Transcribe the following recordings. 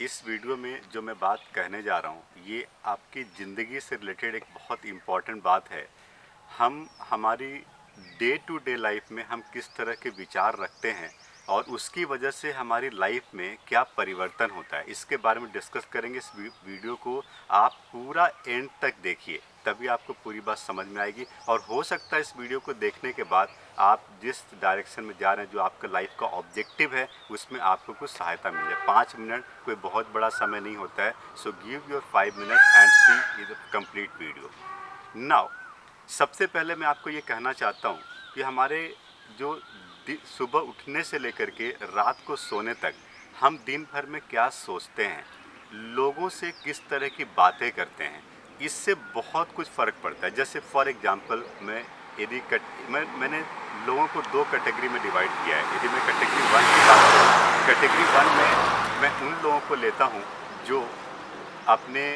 इस वीडियो में जो मैं बात कहने जा रहा हूँ ये आपकी ज़िंदगी से रिलेटेड एक बहुत इम्पॉर्टेंट बात है। हम हमारी डे टू डे लाइफ में हम किस तरह के विचार रखते हैं और उसकी वजह से हमारी लाइफ में क्या परिवर्तन होता है, इसके बारे में डिस्कस करेंगे। इस वीडियो को आप पूरा एंड तक देखिए, तभी आपको पूरी बात समझ में आएगी। और हो सकता है इस वीडियो को देखने के बाद आप जिस डायरेक्शन में जा रहे हैं, जो आपका लाइफ का ऑब्जेक्टिव है, उसमें आपको कुछ सहायता मिले। 5 मिनट कोई बहुत बड़ा समय नहीं होता है। So give your 5 minute and see is complete video now. सबसे पहले मैं आपको ये कहना चाहता हूँ कि हमारे जो सुबह उठने से लेकर के रात को सोने तक हम दिन भर में क्या सोचते हैं, लोगों से किस तरह की बातें करते हैं, इससे बहुत कुछ फ़र्क पड़ता है। जैसे फॉर एग्जांपल मैं यदि मैंने लोगों को 2 कैटेगरी में डिवाइड किया है। यदि मैं कैटेगरी 1 की बात करूँ, कैटेगरी 1 में मैं उन लोगों को लेता हूँ जो अपने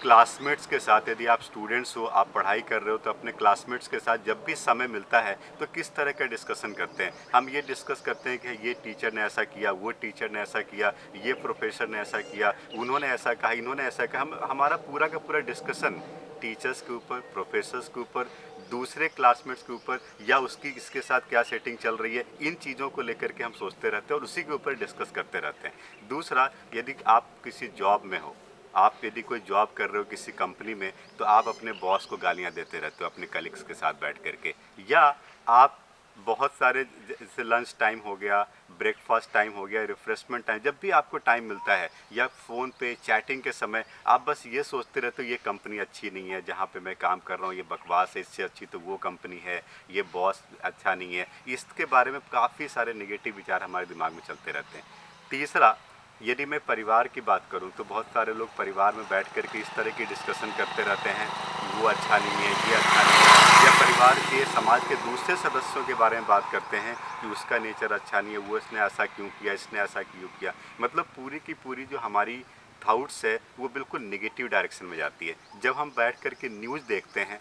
क्लासमेट्स के साथ, यदि आप स्टूडेंट्स हो, आप पढ़ाई कर रहे हो, तो अपने क्लासमेट्स के साथ जब भी समय मिलता है तो किस तरह का डिस्कशन करते हैं। हम ये डिस्कस करते हैं कि ये टीचर ने ऐसा किया, वो टीचर ने ऐसा किया, ये प्रोफेसर ने ऐसा किया, उन्होंने ऐसा कहा, इन्होंने ऐसा कहा। हमारा पूरा का पूरा डिस्कशन टीचर्स के ऊपर, प्रोफेसर्स के ऊपर, दूसरे क्लासमेट्स के ऊपर, या उसकी इसके साथ क्या सेटिंग चल रही है, इन चीज़ों को लेकर के हम सोचते रहते हैं और उसी के ऊपर डिस्कस करते रहते हैं। दूसरा, यदि आप किसी जॉब में हो, आप यदि कोई जॉब कर रहे हो किसी कंपनी में, तो आप अपने बॉस को गालियां देते रहते हो अपने कलीग्स के साथ बैठ करके। या आप बहुत सारे, जैसे लंच टाइम हो गया, ब्रेकफास्ट टाइम हो गया, रिफ्रेशमेंट टाइम, जब भी आपको टाइम मिलता है, या फ़ोन पे चैटिंग के समय आप बस ये सोचते रहते हो ये कंपनी अच्छी नहीं है जहाँ पे मैं काम कर रहा हूँ, ये बकवास है, इससे अच्छी तो वो कंपनी है, ये बॉस अच्छा नहीं है। इसके बारे में काफ़ी सारे नेगेटिव विचार हमारे दिमाग में चलते रहते हैं। तीसरा, यदि मैं परिवार की बात करूं तो बहुत सारे लोग परिवार में बैठ कर के इस तरह की डिस्कशन करते रहते हैं कि वो अच्छा नहीं है, ये अच्छा नहीं है, या परिवार के, समाज के दूसरे सदस्यों के बारे में बात करते हैं कि उसका नेचर अच्छा नहीं है, वो इसने ऐसा क्यों किया, इसने ऐसा क्यों किया। मतलब पूरी की पूरी जो हमारी थाट्स है वो बिल्कुल निगेटिव डायरेक्शन में जाती है। जब हम बैठ कर के न्यूज़ देखते हैं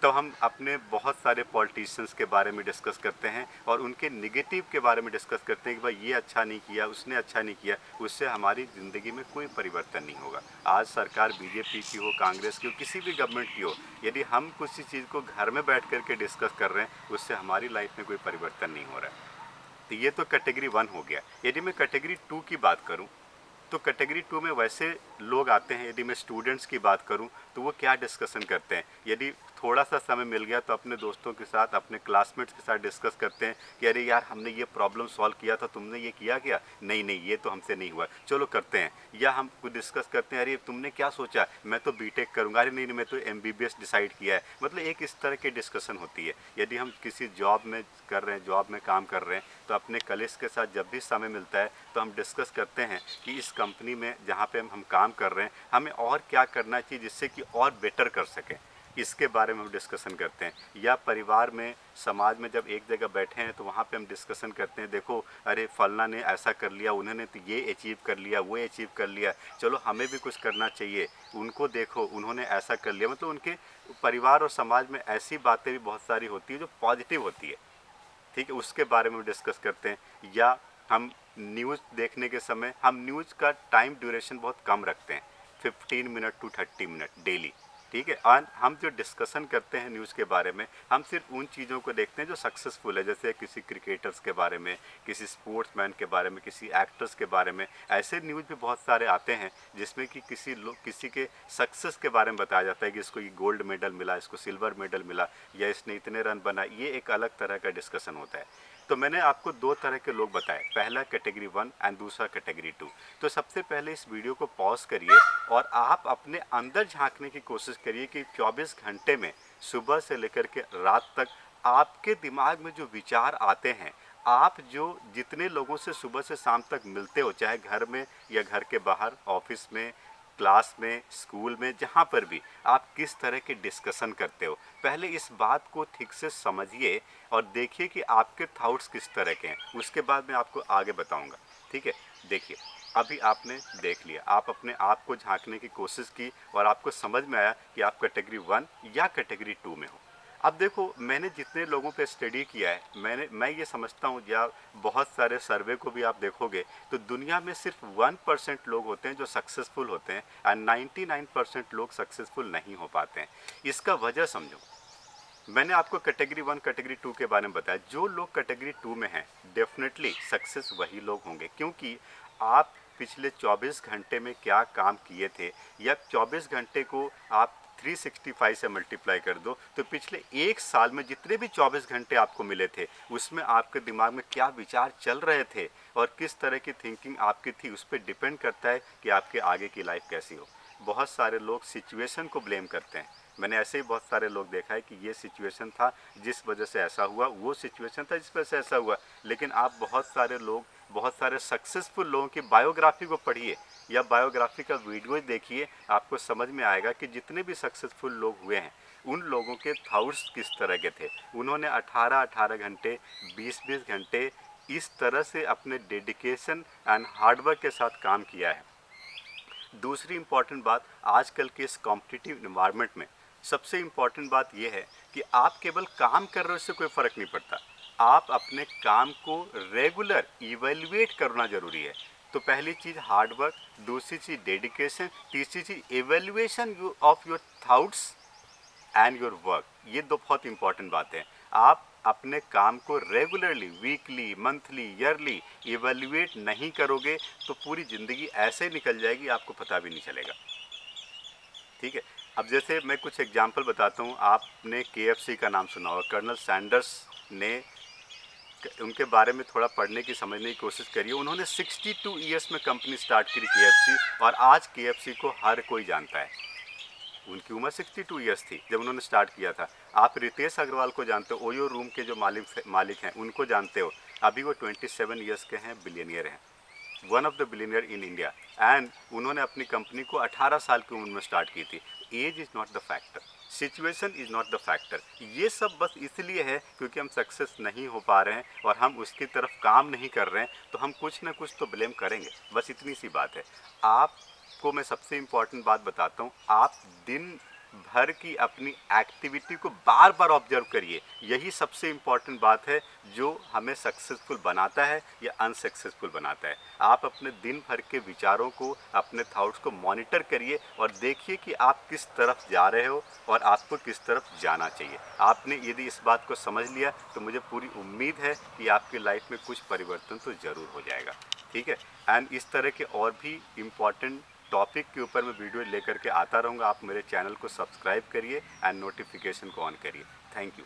तो हम अपने बहुत सारे पॉलिटिशियंस के बारे में डिस्कस करते हैं और उनके निगेटिव के बारे में डिस्कस करते हैं कि भाई ये अच्छा नहीं किया, उसने अच्छा नहीं किया। उससे हमारी ज़िंदगी में कोई परिवर्तन नहीं होगा। आज सरकार बीजेपी की हो, कांग्रेस की हो, किसी भी गवर्नमेंट की हो, यदि हम किसी चीज़ को घर में बैठ कर के डिस्कस कर रहे हैं, उससे हमारी लाइफ में कोई परिवर्तन नहीं हो रहा है। तो ये तो कैटेगरी 1 हो गया। यदि मैं कैटेगरी 2 की बात करूं तो कैटेगरी 2 में वैसे लोग आते हैं। यदि मैं स्टूडेंट्स की बात करूं तो वो क्या डिस्कशन करते हैं, यदि थोड़ा सा समय मिल गया तो अपने दोस्तों के साथ, अपने क्लासमेट्स के साथ डिस्कस करते हैं कि अरे यार, हमने ये प्रॉब्लम सॉल्व किया था, तुमने ये किया क्या, नहीं नहीं ये तो हमसे नहीं हुआ, चलो करते हैं। या हम कुछ डिस्कस करते हैं, अरे तुमने क्या सोचा, मैं तो बीटेक करूंगा, अरे नहीं नहीं मैं तो एमबीबीएस डिसाइड किया है। मतलब एक इस तरह की डिस्कशन होती है। यदि हम किसी जॉब में कर रहे हैं, जॉब में काम कर रहे हैं, तो अपने कलीग्स के साथ जब भी समय मिलता है तो हम डिस्कस करते हैं कि इस कंपनी में जहाँ पे हम काम कर रहे हैं हमें और क्या करना चाहिए जिससे कि और बेटर कर सकें, इसके बारे में हम डिस्कशन करते हैं। या परिवार में, समाज में जब एक जगह बैठे हैं तो वहाँ पे हम डिस्कशन करते हैं, देखो अरे फलना ने ऐसा कर लिया, उन्होंने तो ये अचीव कर लिया, वो अचीव कर लिया, चलो हमें भी कुछ करना चाहिए, उनको देखो उन्होंने ऐसा कर लिया। मतलब उनके परिवार और समाज में ऐसी बातें भी बहुत सारी होती है जो पॉजिटिव होती है, ठीक है, उसके बारे में डिस्कस करते हैं। या हम न्यूज़ देखने के समय हम न्यूज़ का टाइम ड्यूरेशन बहुत कम रखते हैं, 15 मिनट टू 30 मिनट डेली, ठीक है। और हम जो डिस्कशन करते हैं न्यूज़ के बारे में, हम सिर्फ उन चीज़ों को देखते हैं जो सक्सेसफुल है, जैसे किसी क्रिकेटर्स के बारे में, किसी स्पोर्ट्समैन के बारे में, किसी एक्टर्स के बारे में। ऐसे न्यूज़ भी बहुत सारे आते हैं जिसमें कि किसी के सक्सेस के बारे में बताया जाता है कि इसको ये गोल्ड मेडल मिला, इसको सिल्वर मेडल मिला, या इसने इतने रन बनाए। ये एक अलग तरह का डिस्कशन होता है। तो मैंने आपको 2 तरह के लोग बताए, पहला कैटेगरी 1 एंड दूसरा कैटेगरी 2। तो सबसे पहले इस वीडियो को पॉज करिए और आप अपने अंदर झांकने की कोशिश करिए कि 24 घंटे में, सुबह से लेकर के रात तक, आपके दिमाग में जो विचार आते हैं, आप जो जितने लोगों से सुबह से शाम तक मिलते हो, चाहे घर में या घर के बाहर, ऑफिस में, क्लास में, स्कूल में, जहाँ पर भी, आप किस तरह के डिस्कशन करते हो। पहले इस बात को ठीक से समझिए और देखिए कि आपके थाट्स किस तरह के हैं। उसके बाद मैं आपको आगे बताऊंगा, ठीक है। देखिए, अभी आपने देख लिया, आप अपने आप को झांकने की कोशिश की और आपको समझ में आया कि आप कैटेगरी 1 या कैटेगरी 2 में हो। अब देखो, मैंने जितने लोगों पे स्टडी किया है, मैं ये समझता हूँ, या बहुत सारे सर्वे को भी आप देखोगे तो दुनिया में सिर्फ 1% लोग होते हैं जो सक्सेसफुल होते हैं, और 99% लोग सक्सेसफुल नहीं हो पाते हैं। इसका वजह समझो। मैंने आपको कैटेगरी 1 कैटेगरी 2 के बारे में बताया। जो लोग कैटेगरी 2 में हैं, डेफिनेटली सक्सेस वही लोग होंगे, क्योंकि आप पिछले 24 घंटे में क्या काम किए थे, या 24 घंटे को आप 365 से मल्टीप्लाई कर दो, तो पिछले एक साल में जितने भी 24 घंटे आपको मिले थे, उसमें आपके दिमाग में क्या विचार चल रहे थे और किस तरह की थिंकिंग आपकी थी, उस पर डिपेंड करता है कि आपके आगे की लाइफ कैसी हो। बहुत सारे लोग सिचुएशन को ब्लेम करते हैं। मैंने ऐसे ही बहुत सारे लोग देखा है कि ये सिचुएशन था जिस वजह से ऐसा हुआ, वो सिचुएशन था जिस वजह से ऐसा हुआ। लेकिन आप बहुत सारे लोग, बहुत सारे सक्सेसफुल लोगों की बायोग्राफी को पढ़िए या बायोग्राफी का वीडियो देखिए, आपको समझ में आएगा कि जितने भी सक्सेसफुल लोग हुए हैं, उन लोगों के थॉट्स किस तरह के थे। उन्होंने 18-18 घंटे, 20-20 घंटे इस तरह से अपने डेडिकेशन एंड हार्डवर्क के साथ काम किया है। दूसरी इंपॉर्टेंट बात, आजकल के इस कॉम्पिटिटिव इन्वायरमेंट में सबसे इंपॉर्टेंट बात यह है कि आप केवल काम कर रहे हो, इससे कोई फ़र्क नहीं पड़ता। आप अपने काम को रेगुलर इवेल्युएट करना ज़रूरी है। तो पहली चीज़ हार्डवर्क, दूसरी चीज़ डेडिकेशन, तीसरी चीज़ evaluation of your thoughts and your work. ये दो बहुत इंपॉर्टेंट बातें हैं। आप अपने काम को regularly, weekly, monthly, yearly evaluate नहीं करोगे तो पूरी ज़िंदगी ऐसे निकल जाएगी, आपको पता भी नहीं चलेगा। ठीक है। अब जैसे मैं कुछ एग्जांपल बताता हूँ। आपने KFC का नाम सुना होगा। कर्नल सैंडर्स ने, उनके बारे में थोड़ा पढ़ने की, समझने की कोशिश करिए। उन्होंने 62 ईयर्स में कंपनी स्टार्ट की KFC, और आज KFC को हर कोई जानता है। उनकी उम्र 62 ईयर्स थी जब उन्होंने स्टार्ट किया था। आप रितेश अग्रवाल को जानते हो, ओयो रूम के जो मालिक हैं, उनको जानते हो। अभी वो 27 ईयर्स के हैं, बिलियनियर हैं, one of the billionaire in India. And उन्होंने अपनी कंपनी को 18 साल की उम्र में स्टार्ट की थी। Age is not the factor, situation is not the factor. ये सब बस इसलिए है क्योंकि हम सक्सेस नहीं हो पा रहे हैं और हम उसकी तरफ काम नहीं कर रहे हैं, तो हम कुछ ना कुछ तो ब्लेम करेंगे। बस इतनी सी बात है। आपको मैं सबसे इम्पॉर्टेंट बात बताता हूँ। आप दिन भर की अपनी एक्टिविटी को बार बार ऑब्जर्व करिए। यही सबसे इम्पॉर्टेंट बात है जो हमें सक्सेसफुल बनाता है या अनसक्सेसफुल बनाता है। आप अपने दिन भर के विचारों को, अपने थॉट्स को मॉनिटर करिए और देखिए कि आप किस तरफ जा रहे हो और आपको किस तरफ जाना चाहिए। आपने यदि इस बात को समझ लिया तो मुझे पूरी उम्मीद है कि आपकी लाइफ में कुछ परिवर्तन तो ज़रूर हो जाएगा। ठीक है। एंड इस तरह के और भी इम्पॉर्टेंट टॉपिक के ऊपर मैं वीडियो लेकर के आता रहूँगा। आप मेरे चैनल को सब्सक्राइब करिए एंड नोटिफिकेशन को ऑन करिए। Thank you.